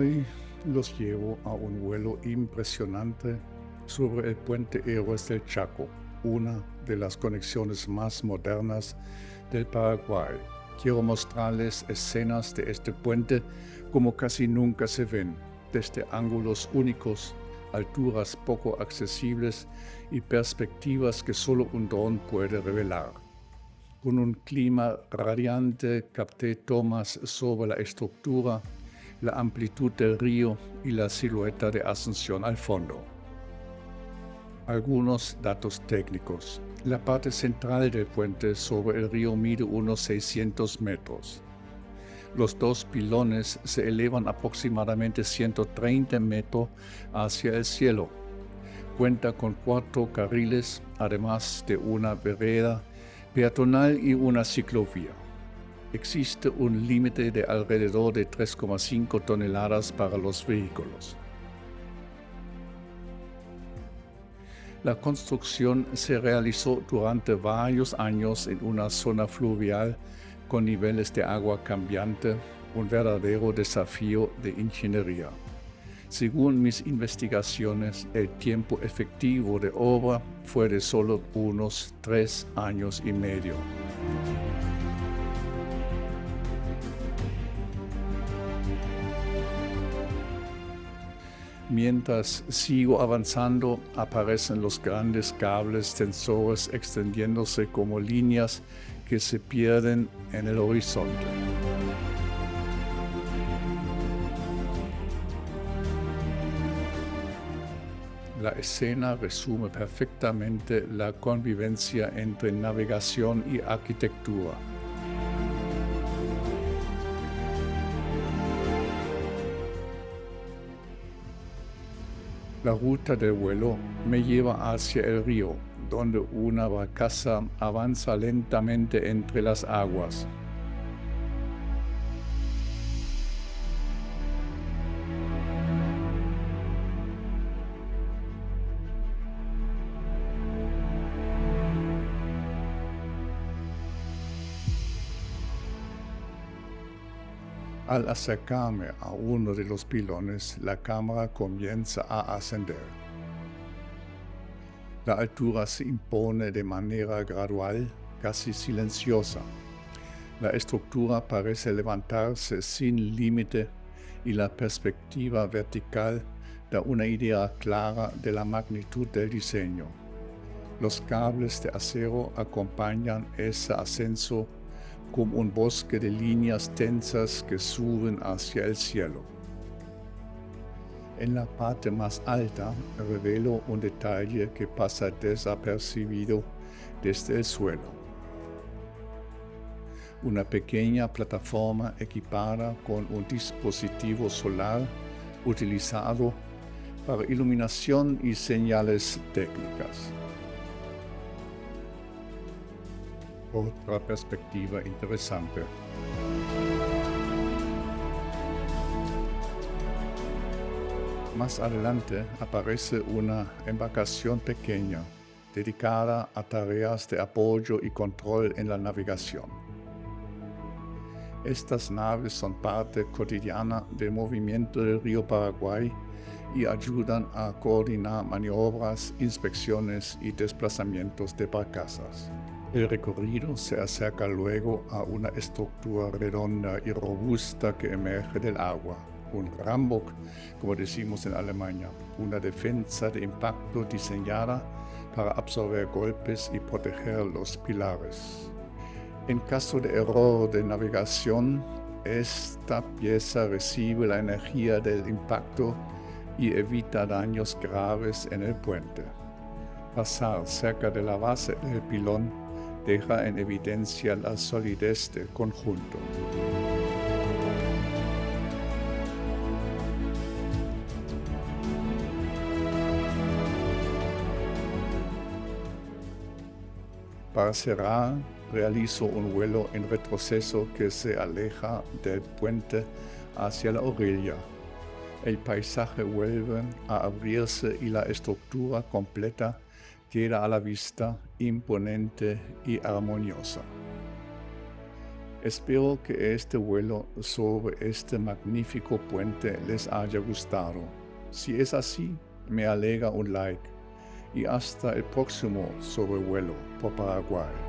Hoy los llevo a un vuelo impresionante sobre el puente Héroes del Chaco, una de las conexiones más modernas del Paraguay. Quiero mostrarles escenas de este puente como casi nunca se ven, desde ángulos únicos, alturas poco accesibles y perspectivas que solo un dron puede revelar. Con un clima radiante capté tomas sobre la estructura, la amplitud del río y la silueta de Asunción al fondo. Algunos datos técnicos. La parte central del puente sobre el río mide unos 600 metros. Los dos pilones se elevan aproximadamente 130 metros hacia el cielo. Cuenta con 4 carriles, además de una vereda peatonal y una ciclovía. Existe un límite de alrededor de 3,5 toneladas para los vehículos. La construcción se realizó durante varios años en una zona fluvial con niveles de agua cambiante, un verdadero desafío de ingeniería. Según mis investigaciones, el tiempo efectivo de obra fue de solo unos 3 años y medio. Mientras sigo avanzando, aparecen los grandes cables tensores extendiéndose como líneas que se pierden en el horizonte. La escena resume perfectamente la convivencia entre navegación y arquitectura. La ruta del vuelo me lleva hacia el río, donde una barcaza avanza lentamente entre las aguas. Al acercarme a uno de los pilones, la cámara comienza a ascender. La altura se impone de manera gradual, casi silenciosa. La estructura parece levantarse sin límite y la perspectiva vertical da una idea clara de la magnitud del diseño. Los cables de acero acompañan ese ascenso como un bosque de líneas tensas que suben hacia el cielo. En la parte más alta revelo un detalle que pasa desapercibido desde el suelo. Una pequeña plataforma equipada con un dispositivo solar utilizado para iluminación y señales técnicas. Otra perspectiva interesante. Más adelante aparece una embarcación pequeña dedicada a tareas de apoyo y control en la navegación. Estas naves son parte cotidiana del movimiento del río Paraguay y ayudan a coordinar maniobras, inspecciones y desplazamientos de barcazas. El recorrido se acerca luego a una estructura redonda y robusta que emerge del agua, un Rambock, como decimos en Alemania, una defensa de impacto diseñada para absorber golpes y proteger los pilares. En caso de error de navegación, esta pieza recibe la energía del impacto y evita daños graves en el puente. Pasar cerca de la base del pilón deja en evidencia la solidez del conjunto. Para cerrar, realizo un vuelo en retroceso que se aleja del puente hacia la orilla. El paisaje vuelve a abrirse y la estructura completa queda a la vista imponente y armoniosa. Espero que este vuelo sobre este magnífico puente les haya gustado. Si es así, me alegra un like y hasta el próximo sobrevuelo por Paraguay.